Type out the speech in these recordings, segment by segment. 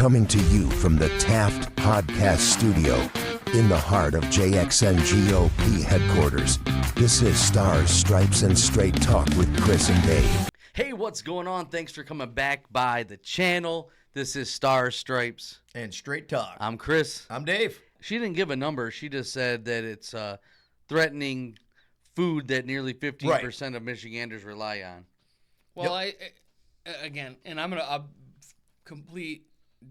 Coming to you from the Taft Podcast Studio in the heart of JXN headquarters. This is Stars, Stripes, and Straight Talk with Chris and Dave. Hey, what's going on? Thanks for coming back by the channel. This is Stars, Stripes, and Straight Talk. I'm Chris. I'm Dave. She didn't give a number. She just said that it's threatening food that nearly 15% of Michiganders rely on. Well, yep. Again, and I'm going to complete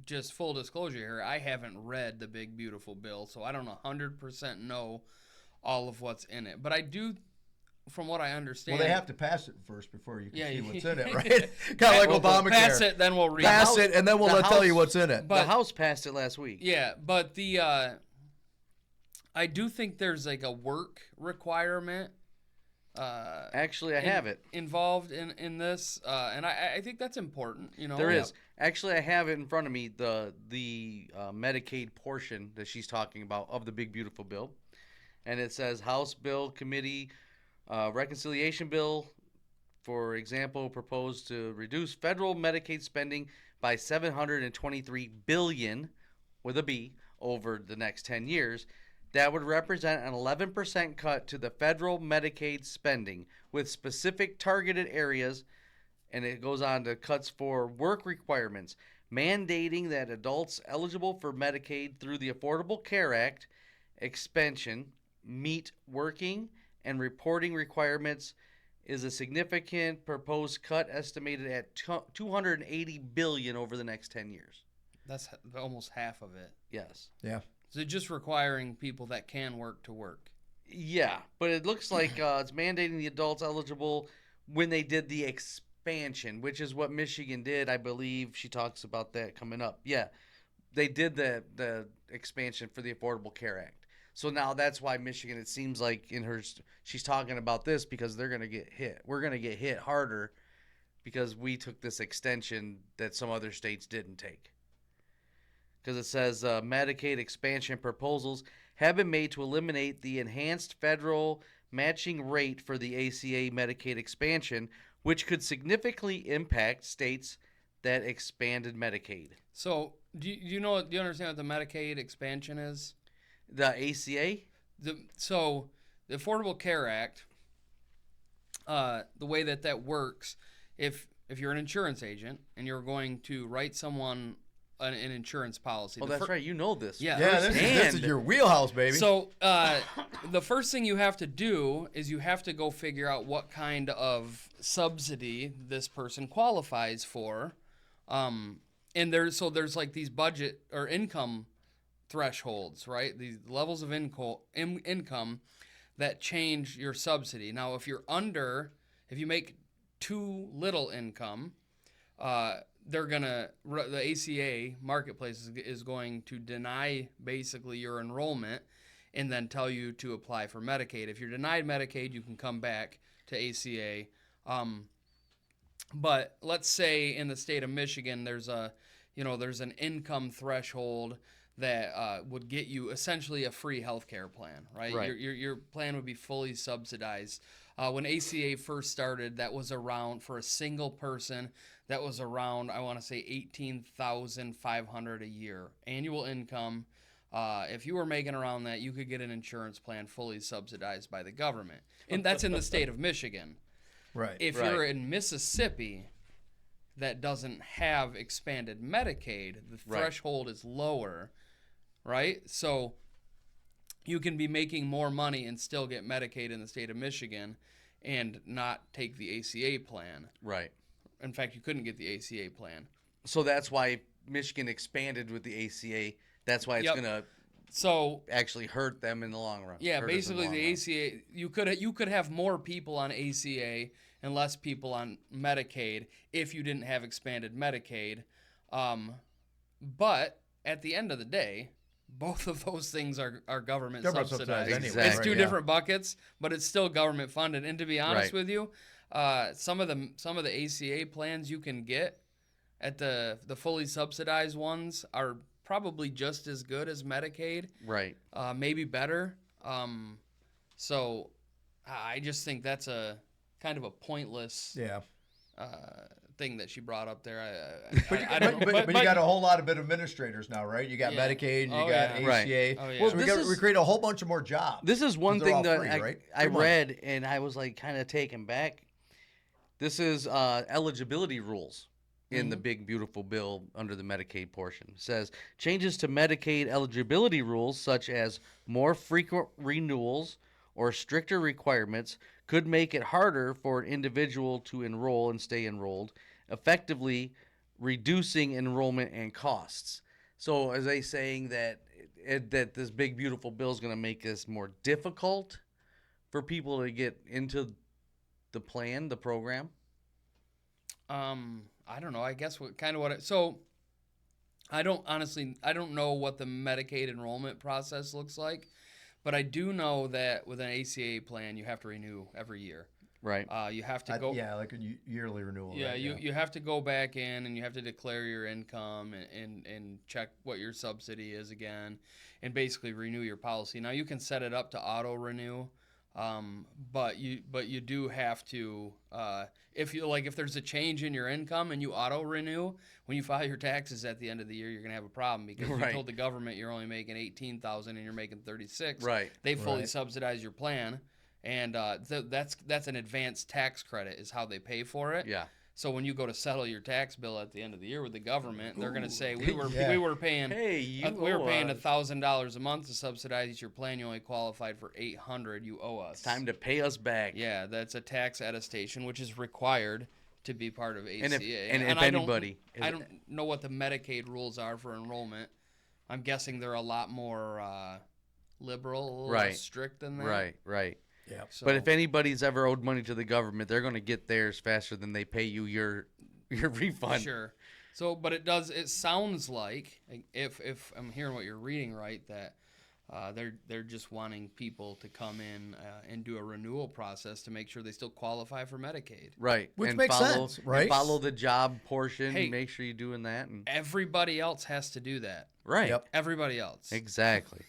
just full disclosure here. I haven't read the Big Beautiful Bill, so I don't 100% know all of what's in it. But I do, from what I understand. Well, they have to pass it first before you can see what's in it, right? Kind of like Obamacare. Pass it, then we'll read it. Pass it, and then we'll tell you what's in it. But the House passed it last week. Yeah, but I do think there's like a work requirement. Actually, I have it involved in this, and I think that's important. You know, there is. Actually, I have it in front of me. The Medicaid portion that she's talking about of the Big Beautiful Bill, and it says House Bill Committee Reconciliation Bill, for example, proposed to reduce federal Medicaid spending by $723 billion with a B over the next 10 years. That would represent an 11% cut to the federal Medicaid spending with specific targeted areas, and it goes on to cuts for work requirements, mandating that adults eligible for Medicaid through the Affordable Care Act expansion meet working and reporting requirements is a significant proposed cut estimated at $280 billion over the next 10 years. That's almost half of it. Yes. Yeah. So just requiring people that can work to work. Yeah, but it looks like it's mandating the adults eligible when they did the expansion, which is what Michigan did. I believe she talks about that coming up. Yeah, they did the expansion for the Affordable Care Act. So now that's why Michigan, it seems like she's talking about this because they're going to get hit. We're going to get hit harder because we took this extension that some other states didn't take. Because it says Medicaid expansion proposals have been made to eliminate the enhanced federal matching rate for the ACA Medicaid expansion, which could significantly impact states that expanded Medicaid. So do you understand what the Medicaid expansion is? The ACA? So the Affordable Care Act, the way that works, if you're an insurance agent and you're going to write someone an insurance policy. Oh, that's right. You know this. Yeah, this is your wheelhouse, baby. So the first thing you have to do is you have to go figure out what kind of subsidy this person qualifies for. And there's like these budget or income thresholds, right? These levels of income that change your subsidy. Now, if you make too little income, the ACA marketplace is going to deny basically your enrollment and then tell you to apply for Medicaid. If you're denied Medicaid, you can come back to ACA. But let's say in the state of Michigan, there's an income threshold that would get you essentially a free health care plan, right? Your plan would be fully subsidized. When ACA first started, that was around, for a single person, that was around, I want to say, $18,500 a year. Annual income. If you were making around that, you could get an insurance plan fully subsidized by the government. And that's in the state of Michigan. Right. If you're in Mississippi that doesn't have expanded Medicaid, the threshold is lower, right? So you can be making more money and still get Medicaid in the state of Michigan and not take the ACA plan. Right. In fact, you couldn't get the ACA plan. So that's why Michigan expanded with the ACA. That's why it's going to actually hurt them in the long run. Yeah, basically the ACA, you could have more people on ACA and less people on Medicaid if you didn't have expanded Medicaid. But at the end of the day, both of those things are government subsidized. Anyway. It's two different buckets, but it's still government funded. And to be honest with you, some of the ACA plans you can get at the fully subsidized ones are probably just as good as Medicaid. Right. Maybe better. So I just think that's a kind of a pointless thing that she brought up there. But you got a whole lot of administrators now, right? You got Medicaid, you got ACA. Right. Oh, yeah. Well, we create a whole bunch of more jobs. This is one thing that free, I read, and I was like kind of taken back. This is eligibility rules in the big beautiful bill under the Medicaid portion. It says changes to Medicaid eligibility rules such as more frequent renewals or stricter requirements could make it harder for an individual to enroll and stay enrolled, effectively reducing enrollment and costs. So is they saying that that this big beautiful bill is going to make this more difficult for people to get into the plan, the program? I don't know. I guess so I don't know what the Medicaid enrollment process looks like, but I do know that with an ACA plan, you have to renew every year. Right. You have to go. Yeah, like a yearly renewal. Yeah, right? you have to go back in and you have to declare your income and check what your subsidy is again, and basically renew your policy. Now you can set it up to auto renew, but you do have to if there's a change in your income and you auto renew when you file your taxes at the end of the year, you're gonna have a problem because you told the government you're only making $18,000 and you're making $36,000. Right. They fully subsidize your plan. And that's an advanced tax credit is how they pay for it. Yeah. So when you go to settle your tax bill at the end of the year with the government, they're going to say we were paying $1,000 a month to subsidize your plan. You only qualified for $800. You owe us. It's time to pay us back. Yeah, that's a tax attestation, which is required to be part of ACA. And if I anybody, I don't know what the Medicaid rules are for enrollment. I'm guessing they're a lot more liberal, a little less strict than that. Right. Yeah. So, But if anybody's ever owed money to the government, they're going to get theirs faster than they pay you your refund. Sure. So, but it sounds like, if I'm hearing what you're reading right, that they're just wanting people to come in and do a renewal process to make sure they still qualify for Medicaid. Right. Which and makes follow, sense, right? And follow the job portion. Hey, make sure you're doing that. And everybody else has to do that. right. Yep. Everybody else. Exactly.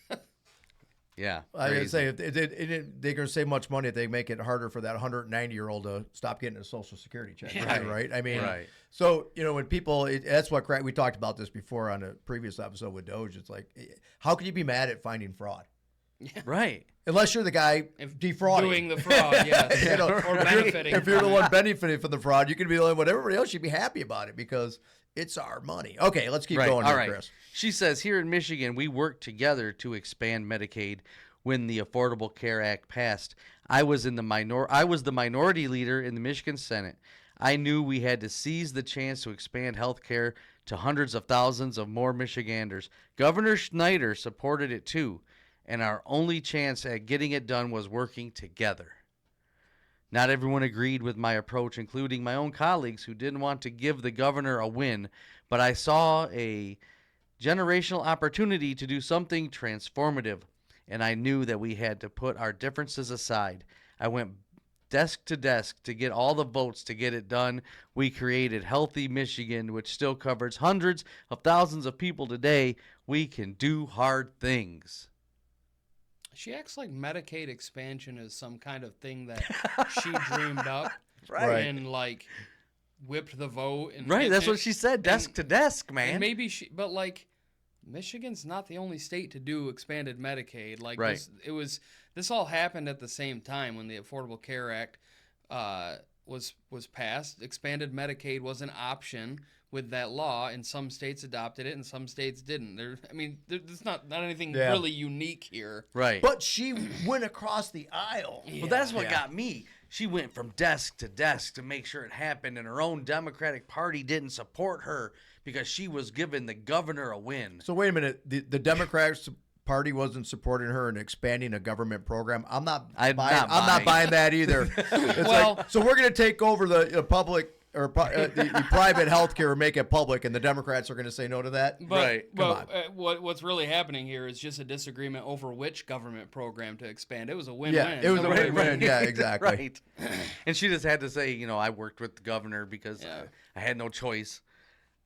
Yeah. I was crazy. going to say, they're going to save much money if they make it harder for that 190-year-old to stop getting a Social Security check. Yeah. Right? I mean, Right. So, when people, that's what we talked about this before on a previous episode with Doge. It's like, how can you be mad at finding fraud? Right. Unless you're the guy defrauding. Doing the fraud, yes. Or benefiting. If you're the from one that. benefiting from the fraud, you can be the only one. Everybody else should be happy about it because it's our money. Okay, let's keep going All here, right. Chris. She says, here in Michigan, we worked together to expand Medicaid when the Affordable Care Act passed. I was the minority leader in the Michigan Senate. I knew we had to seize the chance to expand health care to hundreds of thousands of more Michiganders. Governor Schneider supported it too, and our only chance at getting it done was working together. Not everyone agreed with my approach, including my own colleagues who didn't want to give the governor a win, but I saw a generational opportunity to do something transformative, and I knew that we had to put our differences aside. I went desk to desk to get all the votes to get it done. We created Healthy Michigan, which still covers hundreds of thousands of people today. We can do hard things. She acts like Medicaid expansion is some kind of thing that she dreamed up Right. and whipped the vote. And Right, that's what she said, desk to desk, man. And maybe but Michigan's not the only state to do expanded Medicaid. Right. This all happened at the same time when the Affordable Care Act was passed. Expanded Medicaid was an option with that law, and some states adopted it and some states didn't. There's not anything really unique here. Right. But she went across the aisle. Well, that's what got me. She went from desk to desk to make sure it happened, and her own Democratic Party didn't support her because she was giving the governor a win. So wait a minute. The Democrats Party wasn't supporting her in expanding a government program. I'm not buying that either. So we're going to take over the public or the private health care and make it public, and the Democrats are going to say no to that? But what's really happening here is just a disagreement over which government program to expand. It was a win-win. Yeah, it was a win-win. Yeah, exactly. Right. And she just had to say, I worked with the governor because I had no choice.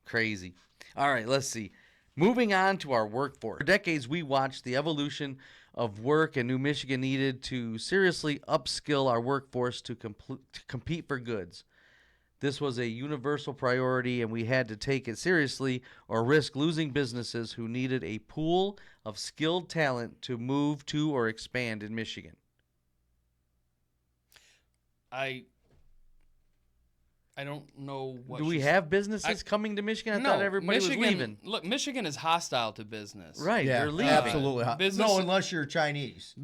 Crazy. All right, let's see. Moving on to our workforce. For decades, we watched the evolution of work, and New Michigan needed to seriously upskill our workforce to compete for goods. This was a universal priority, and we had to take it seriously or risk losing businesses who needed a pool of skilled talent to move to or expand in Michigan. I don't know what. Do we have businesses coming to Michigan? I thought everybody was leaving. Look, Michigan is hostile to business. Right, Yeah, they're leaving. absolutely. No, unless you're Chinese.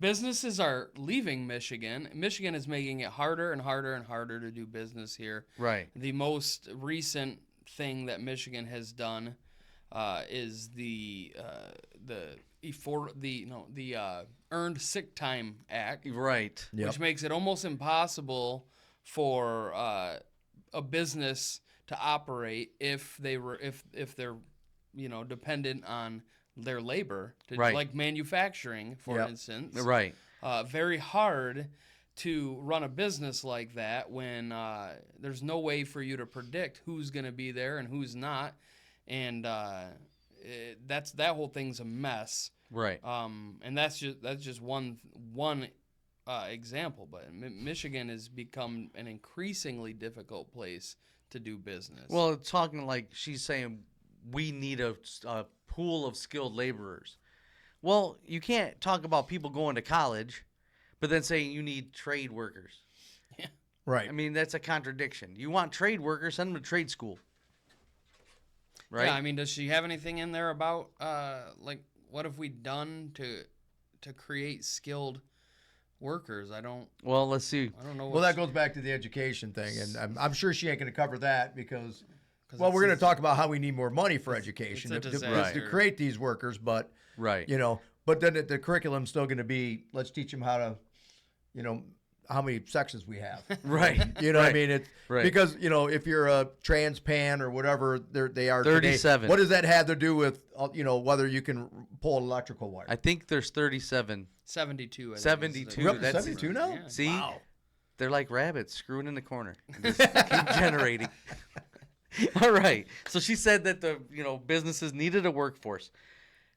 Businesses are leaving Michigan. Michigan is making it harder and harder and harder to do business here. Right. The most recent thing that Michigan has done is the Earned Sick Time Act. Right. Yep. Which makes it almost impossible for a business to operate if they're dependent on their labor to, right. like manufacturing, for instance. Right. Very hard to run a business like that when there's no way for you to predict who's going to be there and who's not, and that whole thing's a mess. Right. And that's just one example, but Michigan has become an increasingly difficult place to do business. Well, it's talking like she's saying we need a pool of skilled laborers. Well, you can't talk about people going to college, but then saying you need trade workers. Yeah. Right. I mean, that's a contradiction. You want trade workers, send them to trade school. Right? Yeah, I mean, does she have anything in there about, what have we done to create skilled workers? Well, let's see. I don't know. Well, that goes back to the education thing, and I'm sure she ain't going to cover that because we're going to talk about how we need more money for education to create these workers, but right. But then the curriculum's still going to be, let's teach them how to, how many sections we have. Right. What I mean? It's because, if you're a trans pan or whatever they are 37. Today, what does that have to do with, whether you can pull an electrical wire? I think there's 37. 72. 72. We're up to 72 now? Yeah. See? Wow. They're like rabbits screwing in the corner. Just keep generating. All right. So she said that the businesses needed a workforce.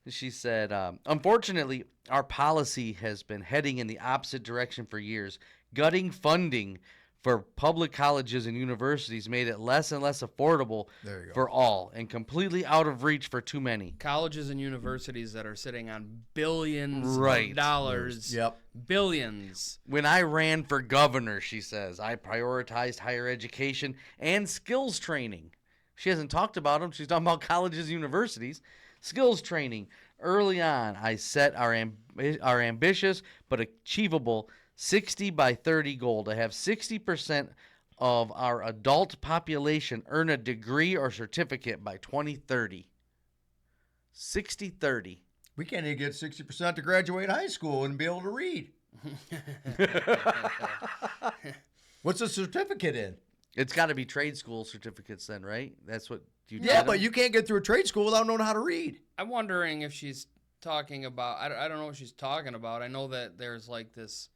She said, unfortunately, our policy has been heading in the opposite direction for years. Gutting funding for public colleges and universities made it less and less affordable for all and completely out of reach for too many. Colleges and universities that are sitting on billions of dollars. Yep. Billions. When I ran for governor, she says, I prioritized higher education and skills training. She hasn't talked about them. She's talking about colleges and universities. Skills training. Early on, I set our ambitious but achievable 60 by 30 goal to have 60% of our adult population earn a degree or certificate by 2030. 60-30. We can't even get 60% to graduate high school and be able to read. What's a certificate in? It's got to be trade school certificates then, right? That's what you Yeah, but you can't get through a trade school without knowing how to read. I'm wondering if she's talking about, I don't know what she's talking about. I know that there's like this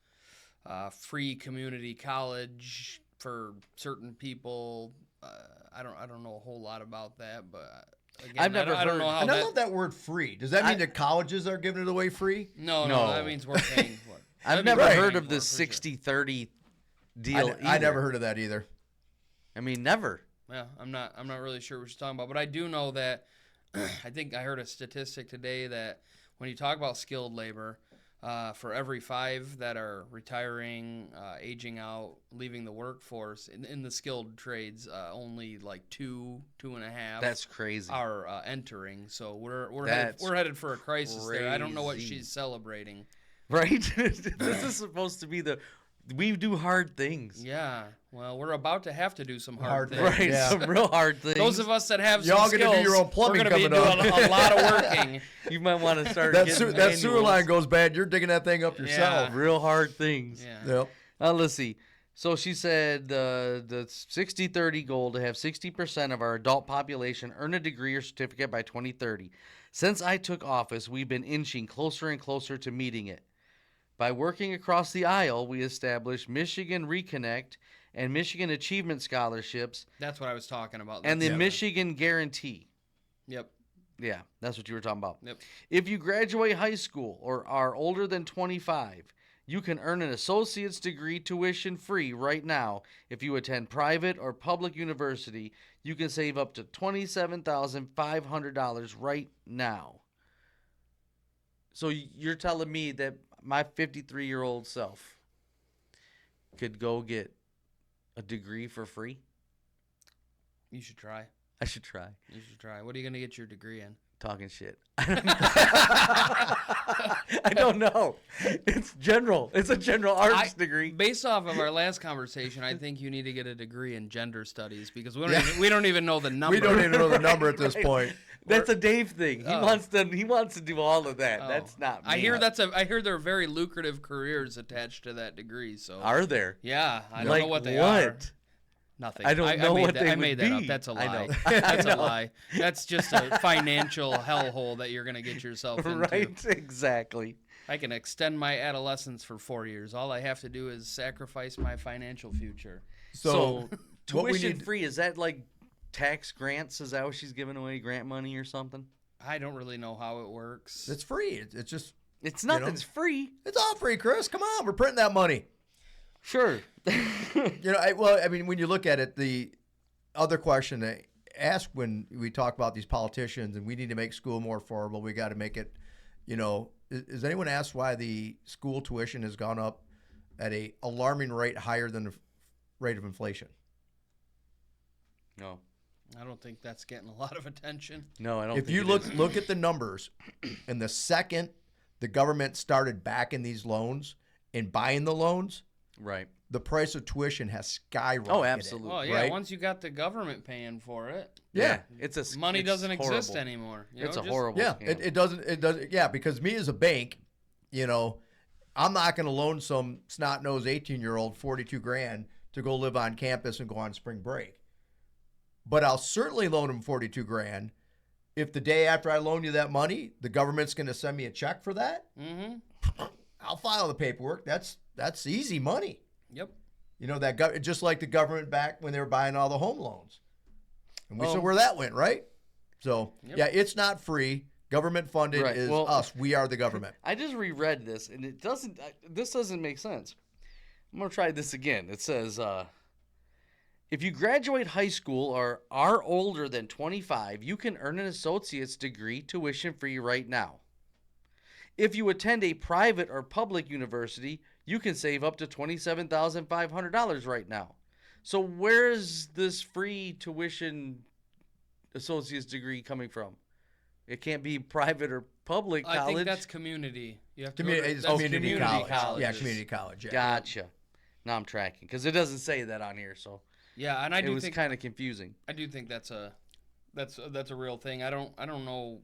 free community college for certain people. I don't know a whole lot about that, but again, I've never I don't know how and I love that word free. Does that mean that colleges are giving it away free? No, that means we're paying for it. I've never heard of this 60-30 deal. I never heard of that either. I mean, never. Yeah, I'm not really sure what she's talking about, but I do know that I think I heard a statistic today that when you talk about skilled labor, for every 5 that are retiring, aging out, leaving the workforce in the skilled trades, only like 2.5. That's crazy. Are entering. So we're headed for a crisis there. I don't know what she's celebrating. Right? This is supposed to be we do hard things. Yeah. Well, we're about to have to do some hard things. Right, Yeah. some real hard things. Those of us that have Y'all some gonna skills, do your own plumbing we're going to be coming doing up. a lot of working. You might want to start That getting sewer line goes bad. You're digging that thing up yourself. Yeah. real hard things. Yeah. Yep. Let's see. So she said the 60-30 goal to have 60% of our adult population earn a degree or certificate by 2030. Since I took office, we've been inching closer and closer to meeting it. By working across the aisle, we established Michigan Reconnect and Michigan Achievement Scholarships. That's what I was talking about. And the Michigan Guarantee. Yep. Yeah, that's what you were talking about. Yep. If you graduate high school or are older than 25, You can earn an associate's degree tuition free right now. If you attend private or public university, you can save up to $27,500 right now. So you're telling me that my 53-year-old self could go get a degree for free? You should try. I should try. You should try. What are you going to get your degree in? Talking shit. I don't know. It's general. It's a general arts degree. Based off of our last conversation, I think you need to get a degree in gender studies because we don't even know the number. We don't even know the number at this point. That's a Dave thing. He wants to do all of that. Oh. That's not me. I hear there are very lucrative careers attached to that degree. So Are there? Yeah, I don't Like know what they what? are. Nothing. I don't know what they I made would that be. up. That's a I lie. know. That's a lie. That's just a financial hellhole that you're going to get yourself into. Right, exactly. I can extend my adolescence for 4 years. All I have to do is sacrifice my financial future. So what we tuition need- free, is that like tax grants? Is that what she's giving away, grant money or something? I don't really know how it works. It's free. It's just It's nothing's free. it's all free, Chris. Come on, we're printing that money. Sure. I mean, when you look at it, the other question they ask when we talk about these politicians and we need to make school more affordable, we got to make it, is anyone asked why the school tuition has gone up at a alarming rate higher than the rate of inflation? No. I don't think that's getting a lot of attention. No, I don't If think you it look is. look at the numbers, and the second the government started backing these loans and buying the loans, Right. the price of tuition has skyrocketed. Oh, absolutely. Well, yeah, Right? once you got the government paying for it, Yeah. It's a money it's doesn't exist horrible. anymore. It's a just- horrible Yeah, scam. it doesn't. Yeah, because me as a bank, I'm not going to loan some snot-nosed 18-year-old 42 grand to go live on campus and go on spring break. But I'll certainly loan him 42 grand if the day after I loan you that money, the government's going to send me a check for that. Mm-hmm. I'll file the paperwork. That's easy money. Yep. Just like the government back when they were buying all the home loans. And we saw Well- where that went, right? So, Yep. yeah, it's not free. Government funded Right. is Well- us. We are the government. I just reread this, and this doesn't make sense. I'm going to try this again. It says, if you graduate high school or are older than 25, you can earn an associate's degree tuition free right now. If you attend a private or public university, you can save up to $27,500 right now. So where's this free tuition associate's degree coming from? It can't be private or public college. I think that's community. You have to It's that's community college. colleges. Yeah, community college. Yeah. Gotcha. Now I'm tracking because it doesn't say that on here, so Yeah, and I it do was think kind of confusing. I do think that's a real thing. I don't know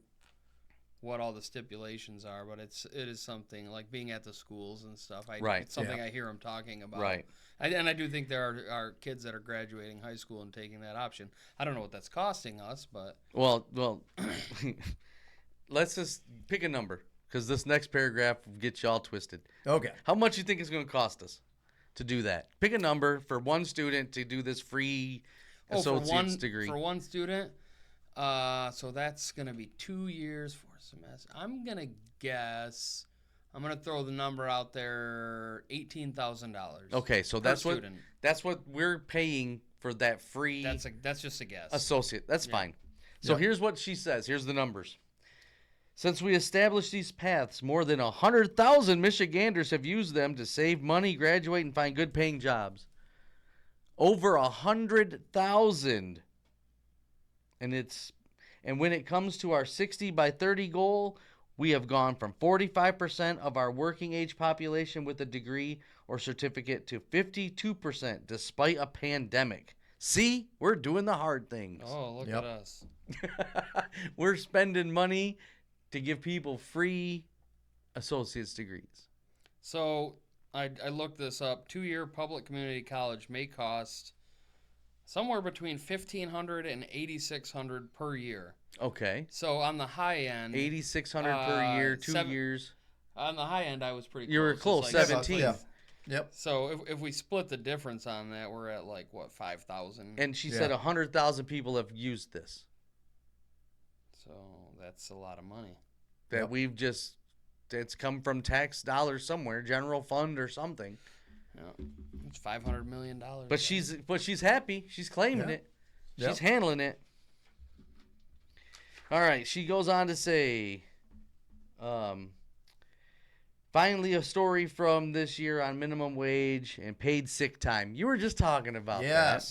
what all the stipulations are, but it is something like being at the schools and stuff. Right, It's something yeah. I hear them talking about. Right. And I do think there are kids that are graduating high school and taking that option. I don't know what that's costing us, but Well, let's just pick a number because this next paragraph will get you all twisted. Okay. How much you think it's going to cost us to do that? Pick a number for one student to do this free associate's degree. For one student, so that's going to be 2 years, 4 semesters. I'm going to guess, I'm going to throw the number out there, $18,000. Okay, so per that's student. that's what we're paying for that free That's just a guess. associate. That's fine. So here's what she says. Here's the numbers. Since we established these paths, more than 100,000 Michiganders have used them to save money, graduate, and find good-paying jobs. Over 100,000. And when it comes to our 60 by 30 goal, we have gone from 45% of our working age population with a degree or certificate to 52% despite a pandemic. See, we're doing the hard things. Oh, look Yep. at us. We're spending money to give people free associate's degrees. So I looked this up. 2-year public community college may cost somewhere between $1,500 and $8,600 per year. Okay. So on the high end, 8,600 per year, 2 years. on the high end, I was pretty close. You were It's close, like 17. Yeah. Yep. So if we split the difference on that, we're at like what, 5,000. And she Yeah. said 100,000 people have used this. So that's a lot of money. That Yep. we've just it's come from tax dollars somewhere, general fund or something. Yeah. It's $500 million. But she's happy. She's claiming it. She's handling it. All right. She goes on to say, finally, a story from this year on minimum wage and paid sick time. You were just talking about that.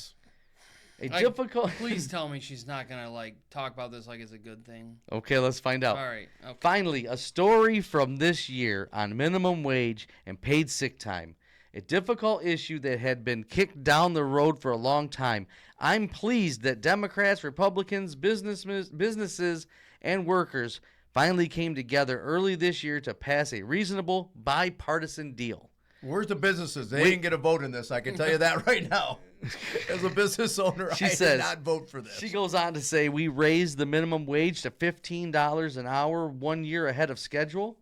Difficult. Please tell me she's not gonna talk about this like it's a good thing. Okay, let's find out. All right. Okay. Finally, a story from this year on minimum wage and paid sick time. A difficult issue that had been kicked down the road for a long time. I'm pleased that Democrats, Republicans, businesses, and workers finally came together early this year to pass a reasonable bipartisan deal. Where's the businesses? They didn't get a vote in this. I can tell you that right now. As a business owner, I did not vote for this. She goes on to say, we raised the minimum wage to $15 an hour 1 year ahead of schedule,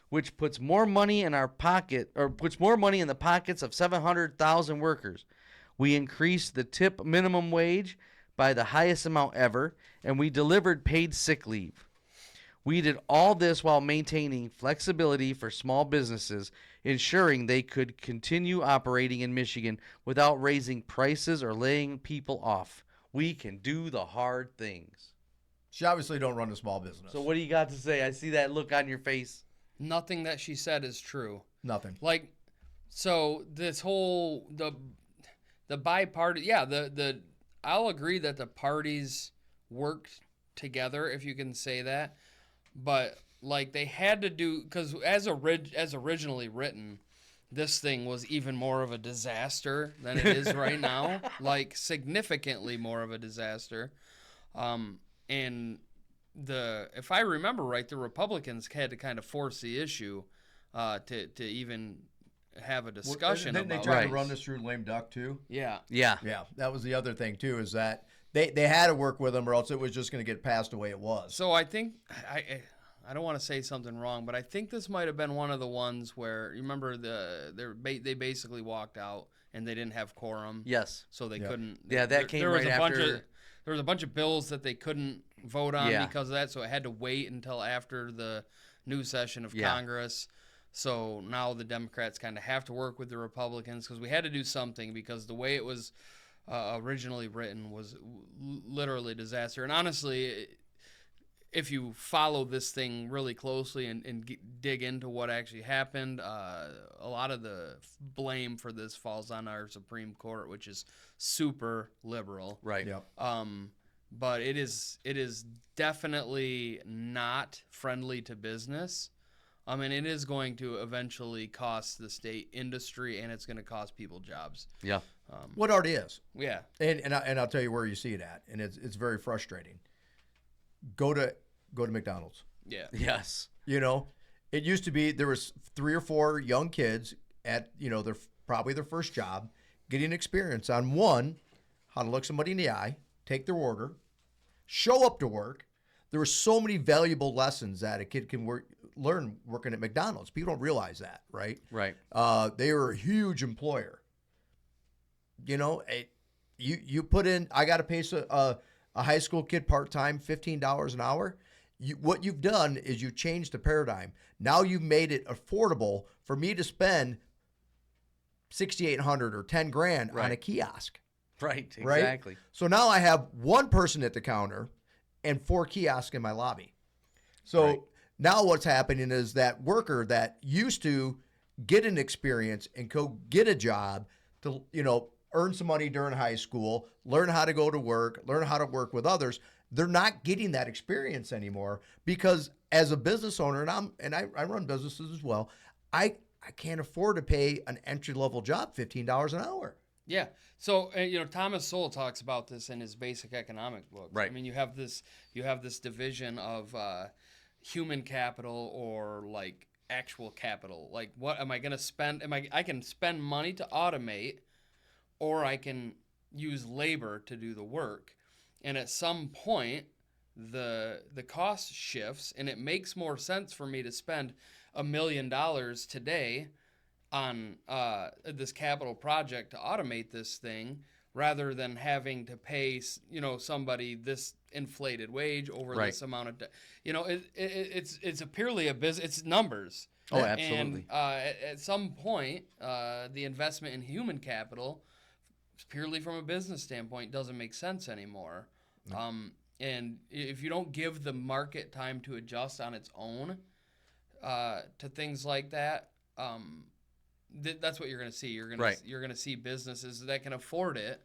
which puts more money in our pocket, or puts more money in the pockets of 700,000 workers. We increased the tip minimum wage by the highest amount ever, and we delivered paid sick leave. We did all this while maintaining flexibility for small businesses, ensuring they could continue operating in Michigan without raising prices or laying people off. We can do the hard things. She obviously don't run a small business. So what do you got to say? I see that look on your face. Nothing that she said is true. Nothing. So this whole the bipartisan, I'll agree that the parties worked together, if you can say that, but they had to do, because as originally written, this thing was even more of a disaster than it is right now, significantly more of a disaster, and if I remember right, the Republicans had to kind of force the issue to even have a discussion about it. Didn't they try to run this through lame duck too? Yeah. That was the other thing too, is that they had to work with them, or else it was just going to get passed the way it was. So I think I don't want to say something wrong, but I think this might have been one of the ones where, you remember they basically walked out and they didn't have quorum. Yes. So they couldn't. Yeah, that came right after. There was a bunch of bills that they couldn't vote on because of that, so it had to wait until after the new session of Congress. So now the Democrats kind of have to work with the Republicans, because we had to do something, because the way it was originally written was literally a disaster. And honestly, if you follow this thing really closely and dig into what actually happened, a lot of the blame for this falls on our Supreme Court, which is super liberal. Right. Yep. But it is definitely not friendly to business. I mean, it is going to eventually cost the state industry, and it's going to cost people jobs. Yeah. What already is. Yeah. And I'll tell you where you see it at, and it's very frustrating. Go to McDonald's. Yeah. Yes. It used to be there was 3 or 4 young kids at their probably their first job, getting experience on how to look somebody in the eye, take their order, show up to work. There were so many valuable lessons that a kid can learn working at McDonald's. People don't realize that, right? Right. They were a huge employer. You put in. I got to pay a high school kid part-time $15 an hour. What you've done is you changed the paradigm. Now you've made it affordable for me to spend $6,800 or $10,000 on a kiosk. Right, exactly. Right? So now I have one person at the counter and 4 kiosks in my lobby. So now what's happening is that worker that used to get an experience and go get a job to, earn some money during high school, learn how to go to work, learn how to work with others, they're not getting that experience anymore, because as a business owner, and I run businesses as well, I can't afford to pay an entry-level job $15 an hour. Yeah. So Thomas Sowell talks about this in his basic economic book. Right. I mean, you have this division of human capital or actual capital. What am I going to spend? I can spend money to automate, or I can use labor to do the work. And at some point, the cost shifts, and it makes more sense for me to spend $1 million today on this capital project to automate this thing, rather than having to pay somebody this inflated wage over Right. this amount of, it's purely a business. It's numbers. Oh, absolutely. And at some point, the investment in human capital, purely from a business standpoint, doesn't make sense anymore. And if you don't give the market time to adjust on its own to things like that, that's what you're going to see. You're going to see businesses that can afford it,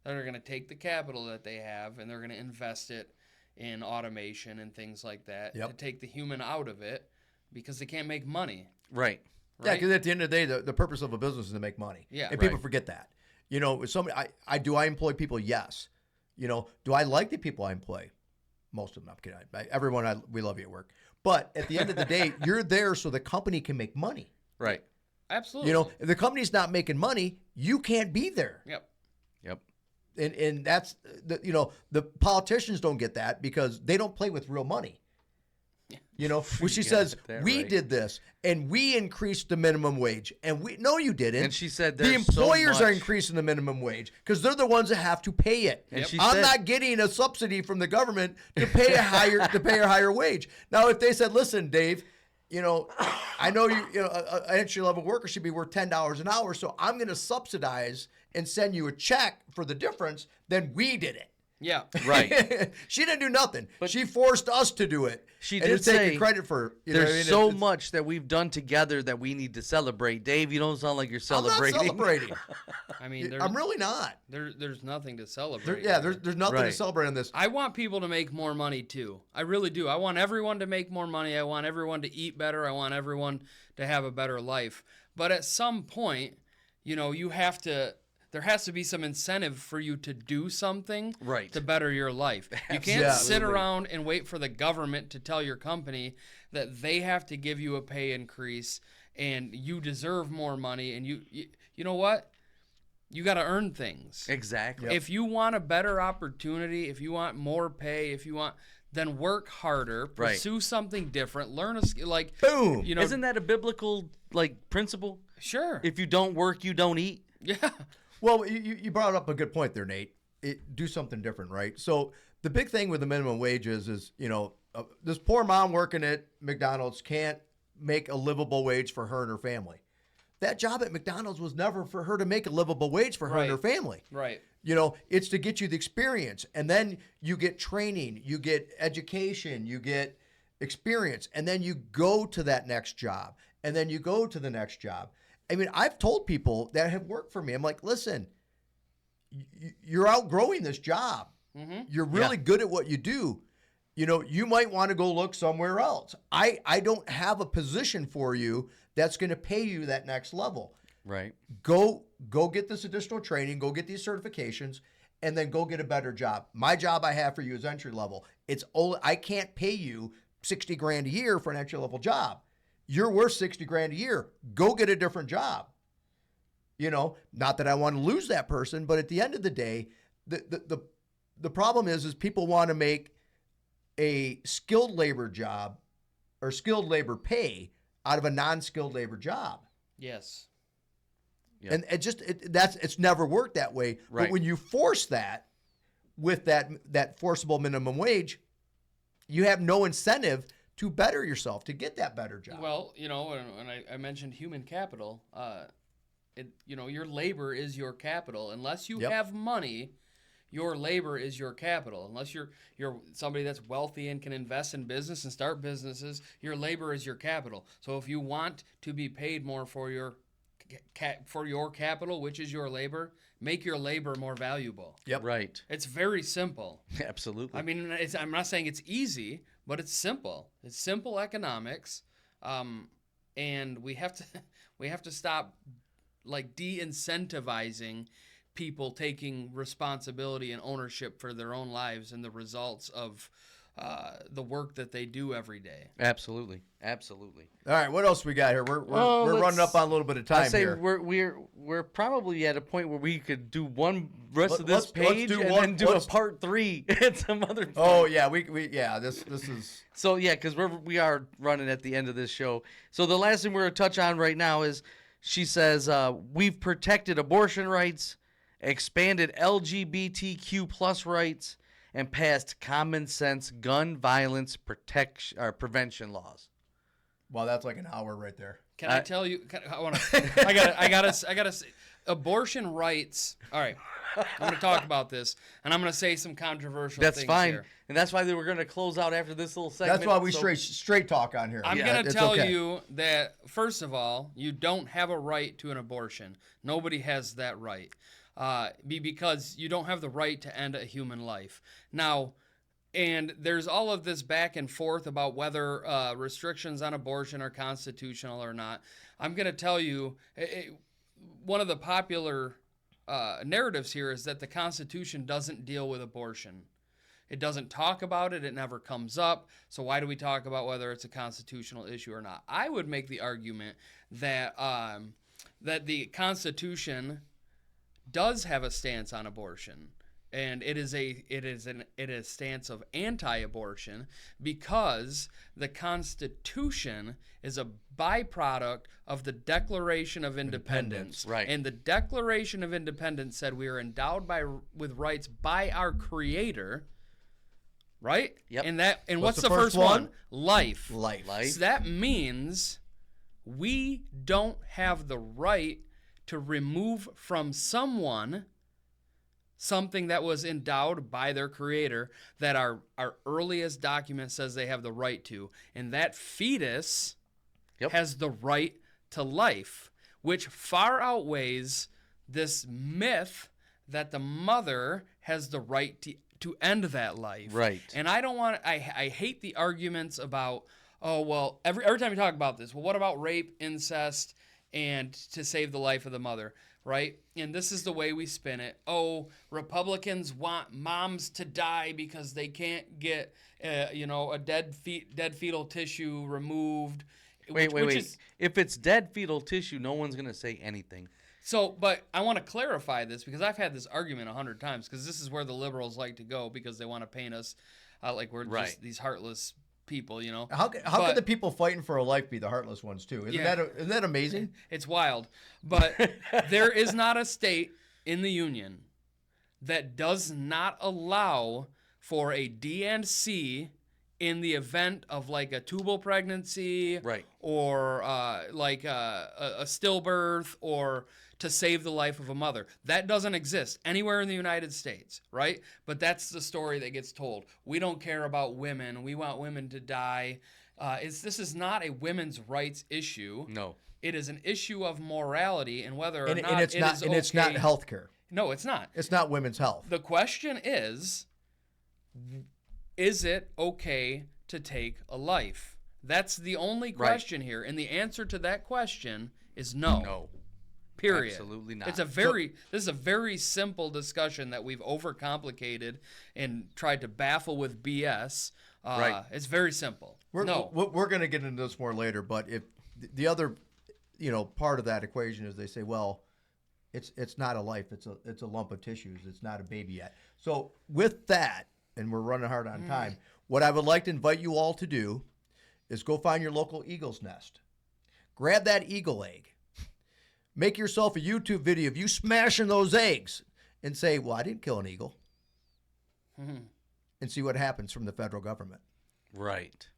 that are going to take the capital that they have and they're going to invest it in automation and things like that to take the human out of it because they can't make money. Right. Yeah, because at the end of the day, the purpose of a business is to make money. Yeah. And people forget that. Do I employ people? Yes. Do I like the people I employ? Most of them. I'm kidding. Everyone, we love you at work. But at the end of the day, you're there so the company can make money. Right. Absolutely. If the company's not making money, you can't be there. Yep. And that's the politicians don't get that because they don't play with real money. When she says we did this and we increased the minimum wage and no, you didn't. And she said the employers are increasing the minimum wage because they're the ones that have to pay it. And I'm not getting a subsidy from the government to pay a higher wage. Now, if they said, "Listen, Dave, I know an entry level worker should be worth $10 an hour, so I'm going to subsidize and send you a check for the difference," then we did it. Yeah. Right. She didn't do nothing. But she forced us to do it. She and did say take credit for there's so much that we've done together that we need to celebrate. Dave, you don't sound like you're celebrating. I'm not celebrating. I mean, I'm really not. There's nothing to celebrate. There's nothing to celebrate on this. I want people to make more money too. I really do. I want everyone to make more money. I want everyone to eat better. I want everyone to have a better life. But at some point, there has to be some incentive for you to do something to better your life. You can't sit around and wait for the government to tell your company that they have to give you a pay increase and you deserve more money. And you know what? You got to earn things. Exactly. If you want a better opportunity, if you want more pay, then work harder, pursue something different, learn a skill. Like, boom. Isn't that a biblical principle? Sure. If you don't work, you don't eat. Yeah. Well, you brought up a good point there, Nate. Do something different, right? So the big thing with the minimum wage is this poor mom working at McDonald's can't make a livable wage for her and her family. That job at McDonald's was never for her to make a livable wage for her and her family. Right. It's to get you the experience, and then you get training, you get education, you get experience, and then you go to that next job, and then you go to the next job. I mean, I've told people that have worked for me, I'm like, listen, you're outgrowing this job. Mm-hmm. You're really good at what you do. You might want to go look somewhere else. I don't have a position for you that's going to pay you that next level. Right. Go get this additional training, go get these certifications, and then go get a better job. My job I have for you is entry level. I can't pay you $60,000 a year for an entry level job. You're worth $60,000 a year. Go get a different job. Not that I want to lose that person, but at the end of the day, the problem is people want to make a skilled labor job or skilled labor pay out of a non-skilled labor job. Yes. Yep. And it's never worked that way. Right. But when you force that with that forcible minimum wage, you have no incentive to better yourself, to get that better job. Well, when I mentioned human capital, your labor is your capital. Unless you have money, your labor is your capital. Unless you're somebody that's wealthy and can invest in business and start businesses, your labor is your capital. So if you want to be paid more for your capital, which is your labor, make your labor more valuable. Yep. Right. It's very simple. Absolutely. I mean, I'm not saying it's easy, but it's simple. It's simple economics, and we have to stop de-incentivizing people taking responsibility and ownership for their own lives and the results of the work that they do every day. Absolutely. All right, what else we got here? We're running up on a little bit of time here. We're probably at a point where we could do one rest of this page and then do a part 3 at some other point. Oh yeah, this is. So yeah, because we are running at the end of this show. So the last thing we're gonna touch on right now is she says we've protected abortion rights, expanded LGBTQ+ rights, and passed common sense gun violence prevention laws. Well, that's like an hour right there. Can I tell you? I gotta say, abortion rights. All right, I'm gonna talk about this, and I'm gonna say some controversial things. That's fine, here. and that's why we're gonna close out after this little segment. That's why we straight talk on here. I'm gonna tell you that first of all, you don't have a right to an abortion. Nobody has that right, because you don't have the right to end a human life. Now. And there's all of this back and forth about whether restrictions on abortion are constitutional or not. I'm going to tell you, one of the popular narratives here is that the Constitution doesn't deal with abortion. It doesn't talk about it. It never comes up. So why do we talk about whether it's a constitutional issue or not? I would make the argument that that the Constitution does have a stance on abortion. And it is a stance of anti-abortion because the Constitution is a byproduct of the Declaration of Independence. Right. And the Declaration of Independence said we are endowed with rights by our Creator. Right. Yep. And what's the first one? Life. Life. So that means we don't have the right to remove from someone something that was endowed by their Creator that our earliest document says they have the right to. And that fetus has the right to life, which far outweighs this myth that the mother has the right to end that life. Right. And I hate the arguments about, oh, well, every time you talk about this, well, what about rape, incest, and to save the life of the mother? Right? And this is the way we spin it. Oh, Republicans want moms to die because they can't get, a dead fetal tissue removed. Wait. If it's dead fetal tissue, no one's going to say anything. So, but I want to clarify this because I've had this argument 100 times because this is where the liberals like to go because they want to paint us like we're just these heartless people, How could the people fighting for a life be the heartless ones too? Isn't that amazing? It's wild. But there is not a state in the union that does not allow for a D&C in the event of like a tubal pregnancy, right, or like a stillbirth, or to save the life of a mother. That doesn't exist anywhere in the United States, right? But that's the story that gets told. We don't care about women. We want women to die. This is not a women's rights issue. No. It is an issue of morality and whether or and not it's not, is and okay. it's not healthcare. No, it's not. It's not women's health. The question is it okay to take a life? That's the only question here. And the answer to that question is no. No. Period. Absolutely not. This is a very simple discussion that we've overcomplicated and tried to baffle with BS. Right. It's very simple. We're going to get into this more later, but if the other, part of that equation is they say, well, it's not a life, it's a lump of tissues, it's not a baby yet. So with that, and we're running hard on time, what I would like to invite you all to do is go find your local eagle's nest. Grab that eagle egg. Make yourself a YouTube video of you smashing those eggs and say, well, I didn't kill an eagle. And see what happens from the federal government. Right.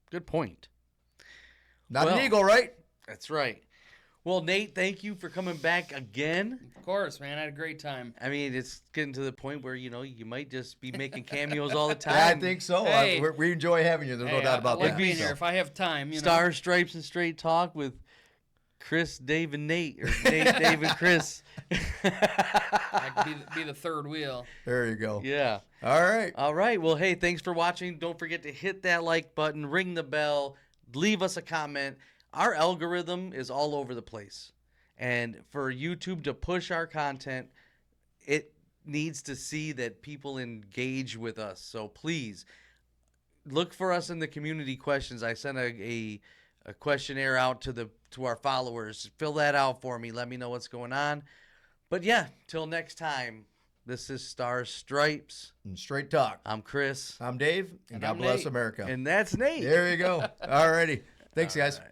Good point. Not an eagle, right? That's right. Well, Nate, thank you for coming back again. Of course, man. I had a great time. I mean, it's getting to the point where, you might just be making cameos all the time. Yeah, I think so. Hey. We enjoy having you. There's no doubt about I like that. being here if I have time. Star, Stripes, and Straight Talk with Chris, Dave, and Nate. Or Nate, Dave, and Chris. I could be the third wheel. There you go. Yeah. All right. All right. Well, hey, thanks for watching. Don't forget to hit that like button, ring the bell, leave us a comment. Our algorithm is all over the place. And for YouTube to push our content, it needs to see that people engage with us. So please look for us in the community questions. I sent a questionnaire out to our followers. Fill that out for me. Let me know what's going on. But yeah, till next time, this is Stars, Stripes, and Straight Talk. I'm Chris. I'm Dave. And God bless America. And that's Nate. There you go. All righty. Thanks, guys. Right.